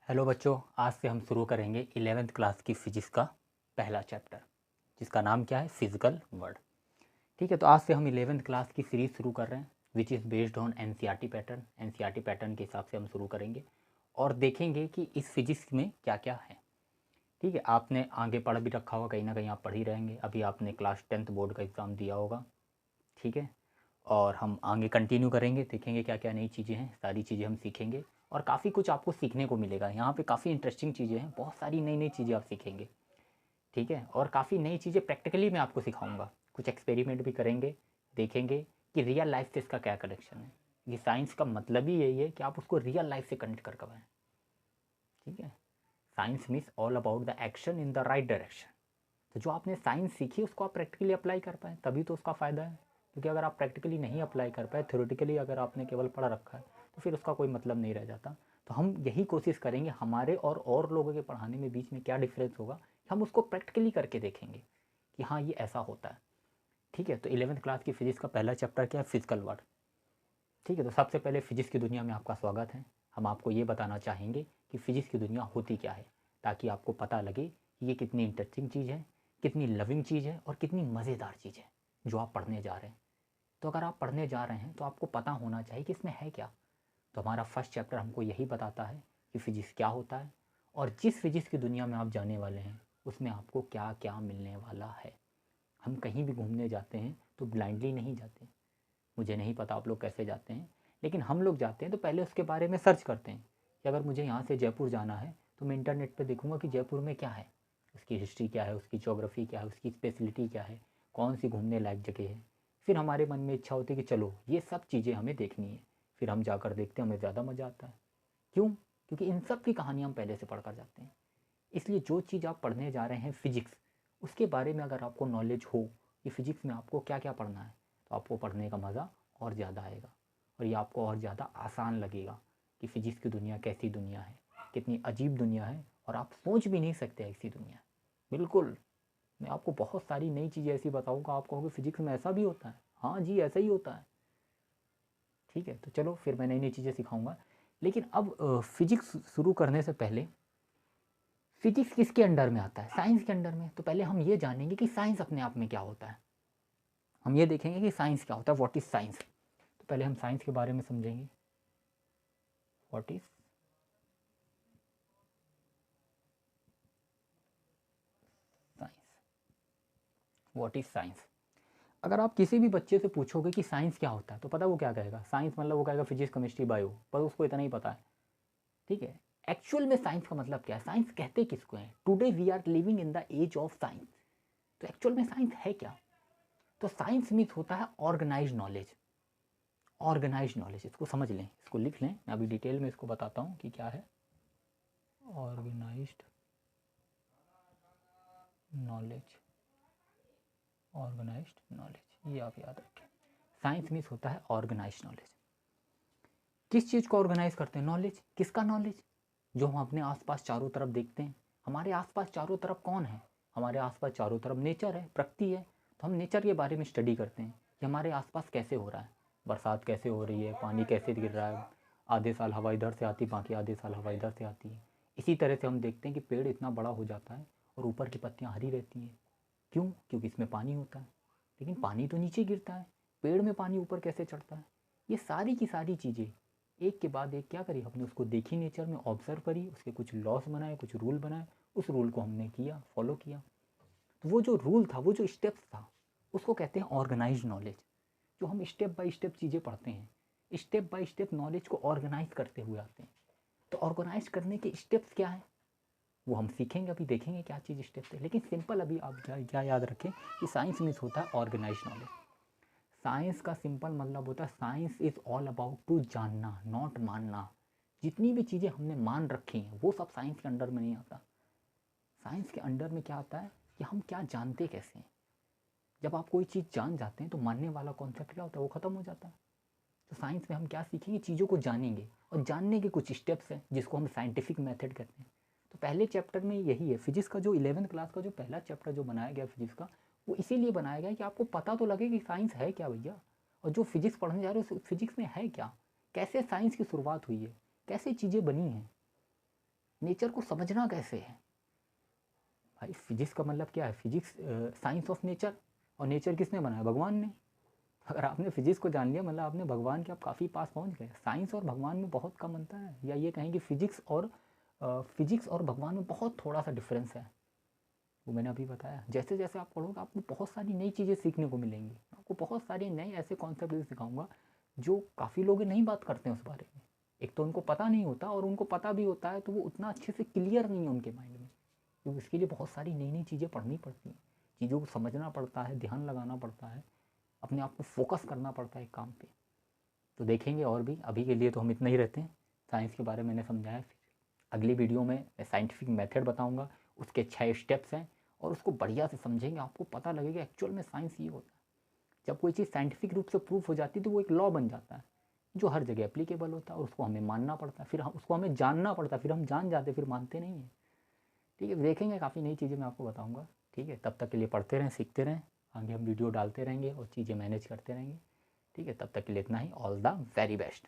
Hello बच्चों, आज से हम शुरू करेंगे 11th क्लास की फिजिक्स का पहला चैप्टर, जिसका नाम क्या है, फिजिकल वर्ल्ड। ठीक है, तो आज से हम 11th क्लास की सीरीज़ शुरू कर रहे हैं which is based on NCERT pattern. NCERT pattern के हिसाब से हम शुरू करेंगे और देखेंगे कि इस फिजिक्स में क्या क्या है। ठीक है, आपने आगे पढ़ भी रखा होगा, कहीं ना कहीं आप पढ़ ही रहेंगे। अभी आपने क्लास 10th बोर्ड का एग्ज़ाम दिया होगा। ठीक है, और हम आगे कंटिन्यू करेंगे, देखेंगे क्या क्या नई चीज़ें हैं, सारी चीज़ें हम सीखेंगे और काफ़ी कुछ आपको सीखने को मिलेगा। यहाँ पे काफ़ी इंटरेस्टिंग चीज़ें हैं, बहुत सारी नई नई चीज़ें आप सीखेंगे। ठीक है, और काफ़ी नई चीज़ें प्रैक्टिकली मैं आपको सिखाऊंगा, कुछ एक्सपेरिमेंट भी करेंगे, देखेंगे कि रियल लाइफ से इसका क्या कनेक्शन है। ये साइंस का मतलब ही यही है कि आप उसको रियल लाइफ से कनेक्ट कर पाएँ। ठीक है, science means all about the action in the right direction. तो जो आपने साइंस सीखी उसको आप प्रैक्टिकली अप्लाई कर पाएँ, तभी तो उसका फ़ायदा है। क्योंकि अगर आप प्रैक्टिकली नहीं अप्लाई कर पाए, थ्योरेटिकली अगर आपने केवल पढ़ रखा है, तो फिर उसका कोई मतलब नहीं रह जाता। तो हम यही कोशिश करेंगे, हमारे और लोगों के पढ़ाने में बीच में क्या डिफरेंस होगा, हम उसको प्रैक्टिकली करके देखेंगे कि हाँ ये ऐसा होता है। ठीक है, तो 11th क्लास की फिजिक्स का पहला चैप्टर क्या है, फिजिकल वर्ल्ड। ठीक है, तो सबसे पहले फिजिक्स की दुनिया में आपका स्वागत है। हम आपको ये बताना चाहेंगे कि फ़िज़िक्स की दुनिया होती क्या है, ताकि आपको पता लगे कि ये कितनी इंटरेस्टिंग चीज़ है, कितनी लविंग चीज़ है और कितनी मज़ेदार चीज़ है जो आप पढ़ने जा रहे हैं। तो अगर आप पढ़ने जा रहे हैं तो आपको पता होना चाहिए कि इसमें है क्या। तो हमारा फर्स्ट चैप्टर हमको यही बताता है कि फ़िज़िक्स क्या होता है और जिस फिज़िक्स की दुनिया में आप जाने वाले हैं उसमें आपको क्या क्या मिलने वाला है। हम कहीं भी घूमने जाते हैं तो ब्लाइंडली नहीं जाते। मुझे नहीं पता आप लोग कैसे जाते हैं, लेकिन हम लोग जाते हैं तो पहले उसके बारे में सर्च करते हैं कि अगर मुझे यहाँ से जयपुर जाना है तो मैं इंटरनेट पे देखूँगा कि जयपुर में क्या है, उसकी हिस्ट्री क्या है, उसकी ज्योग्राफी क्या है, उसकी स्पेशलिटी क्या है, कौन सी घूमने लायक जगह है। फिर हमारे मन में इच्छा होती है कि चलो ये सब चीज़ें हमें देखनी है। फिर हम जाकर देखते हैं, हमें ज़्यादा मज़ा आता है। क्यों? क्योंकि इन सब की कहानी हम पहले से पढ़ कर जाते हैं। इसलिए जो चीज़ आप पढ़ने जा रहे हैं फिजिक्स, उसके बारे में अगर आपको नॉलेज हो कि फ़िज़िक्स में आपको क्या क्या पढ़ना है, तो आपको पढ़ने का मज़ा और ज़्यादा आएगा और ये आपको और ज़्यादा आसान लगेगा कि फ़िज़िक्स की दुनिया कैसी दुनिया है, कितनी अजीब दुनिया है और आप सोच भी नहीं सकते ऐसी दुनिया। बिल्कुल, मैं आपको बहुत सारी नई चीज़ें ऐसी बताऊँगा, आप कहोगे फ़िज़िक्स में ऐसा भी होता है। हाँ जी, ऐसा ही होता है। ठीक है, तो चलो फिर मैं नई नई चीज़ें सिखाऊँगा। लेकिन अब फ़िज़िक्स शुरू करने से पहले फिजिक्स किसके अंडर में आता है, साइंस के अंडर में। तो पहले हम ये जानेंगे कि साइंस अपने आप में क्या होता है। हम ये देखेंगे कि साइंस क्या होता है, व्हाट इज साइंस। तो पहले हम साइंस के बारे में समझेंगे, what is science. What is science, अगर आप किसी भी बच्चे से पूछोगे कि साइंस क्या होता है तो पता वो क्या कहेगा, साइंस मतलब वो कहेगा फिजिक्स केमिस्ट्री बायो, पर उसको इतना ही पता है। ठीक है, एक्चुअल में साइंस का मतलब क्या है, साइंस कहते किसको हैं। Today we are living in the age of science. तो एक्चुअल में साइंस है क्या। तो साइंस मीन्स होता है ऑर्गेनाइज नॉलेज। ऑर्गेनाइज नॉलेज, इसको समझ लें, इसको लिख लें, मैं अभी डिटेल में इसको बताता हूँ कि क्या है ऑर्गेनाइज्ड नॉलेज। ऑर्गेनाइज्ड नॉलेज, ये आप याद रखें। साइंस मीन्स होता है ऑर्गेनाइज्ड नॉलेज। किस चीज़ को ऑर्गेनाइज करते हैं, नॉलेज। किसका नॉलेज, जो हम अपने आसपास चारों तरफ देखते हैं। हमारे आसपास चारों तरफ कौन है, हमारे आसपास चारों तरफ नेचर है, प्रकृति है। तो हम नेचर के बारे में स्टडी करते हैं कि हमारे आसपास कैसे हो रहा है, बरसात कैसे हो रही है, पानी कैसे गिर रहा है। आधे साल हवा इधर से आती, बाकी आधे साल हवा इधर से आती है। इसी तरह से हम देखते हैं कि पेड़ इतना बड़ा हो जाता है और ऊपर की पत्तियाँ हरी रहती हैं। क्यों? क्योंकि इसमें पानी होता है। लेकिन पानी तो नीचे गिरता है, पेड़ में पानी ऊपर कैसे चढ़ता है। ये सारी की सारी चीज़ें एक के बाद एक क्या करी, हमने उसको देखी, नेचर में ऑब्जर्व करी, उसके कुछ लॉस बनाए, कुछ रूल बनाए, उस रूल को हमने किया, फॉलो किया। तो वो जो रूल था, वो जो स्टेप्स था, उसको कहते हैं ऑर्गेनाइज नॉलेज। जो हम स्टेप बाय स्टेप चीज़ें पढ़ते हैं, स्टेप बाय स्टेप नॉलेज को ऑर्गेनाइज करते हुए आते हैं। तो ऑर्गेनाइज करने के स्टेप्स क्या है वो हम सीखेंगे, अभी देखेंगे क्या चीज़ स्टेप्स है। लेकिन सिंपल अभी आप क्या याद रखें कि साइंस मीन्स होता है ऑर्गेनाइज नॉलेज। साइंस का सिंपल मतलब होता है science is all about to जानना, नॉट मानना। जितनी भी चीज़ें हमने मान रखी हैं वो सब साइंस के अंडर में नहीं आता। साइंस के अंडर में क्या आता है कि हम क्या जानते कैसे हैं। जब आप कोई चीज़ जान जाते हैं तो मानने वाला कॉन्सेप्ट क्या होता है, वो ख़त्म हो जाता है। तो साइंस में हम क्या सीखेंगे, चीज़ों को जानेंगे और जानने के कुछ स्टेप्स हैं जिसको हम साइंटिफिक मेथड कहते हैं। तो पहले चैप्टर में यही है, फिजिक्स का जो 11th क्लास का जो पहला चैप्टर जो बनाया गया फिजिक्स का, वो इसीलिए बनाया गया कि आपको पता तो लगे कि साइंस है क्या भैया, और जो फिजिक्स पढ़ने जा रहे हो फिजिक्स में है क्या, कैसे साइंस की शुरुआत हुई है, कैसे चीज़ें बनी हैं। नेचर को समझना कैसे है भाई। फिजिक्स का मतलब क्या है? फिजिक्स साइंस ऑफ नेचर, और नेचर किसने बनाया? भगवान ने। अगर आपने फिजिक्स को जान लिया मतलब आपने भगवान के आप काफ़ी पास पहुंच गए। साइंस और भगवान में बहुत कम अंतर है, या ये कहें कि फिजिक्स और भगवान में बहुत थोड़ा सा डिफरेंस है। वो मैंने अभी बताया। जैसे जैसे आप पढ़ोगे आपको बहुत सारी नई चीज़ें सीखने को मिलेंगी। आपको बहुत सारे नए ऐसे कॉन्सेप्ट सिखाऊंगा जो काफ़ी लोग नहीं बात करते हैं उस बारे में। एक तो उनको पता नहीं होता, और उनको पता भी होता है तो वो उतना अच्छे से क्लियर नहीं है उनके माइंड में, क्योंकि इसके लिए बहुत सारी नई नई चीज़ें पढ़नी पड़ती हैं, चीज़ों को समझना पड़ता है, ध्यान लगाना पड़ता है, अपने आप को फोकस करना पड़ता है एक काम पे। तो देखेंगे और भी, अभी के लिए तो हम इतना ही रहते हैं। साइंस के बारे में मैंने समझाया। फिर अगली वीडियो में मैं साइंटिफिक मेथड बताऊंगा, उसके 6 स्टेप्स हैं, और उसको बढ़िया से समझेंगे। आपको पता लगेगा एक्चुअल में साइंस ये होता है। जब कोई चीज़ साइंटिफिक रूप से प्रूफ हो जाती है तो वो एक लॉ बन जाता है जो हर जगह एप्लीकेबल होता है, और उसको हमें मानना पड़ता है। फिर हम उसको हमें जानना पड़ता है, फिर हम जान जाते, फिर मानते नहीं हैं। ठीक है, देखेंगे काफ़ी नई चीज़ें मैं आपको बताऊँगा। ठीक है, तब तक के लिए पढ़ते रहें, सीखते रहें। आगे हम वीडियो डालते रहेंगे और चीज़ें मैनेज करते रहेंगे। ठीक है, तब तक के लिए इतना ही। All the very best.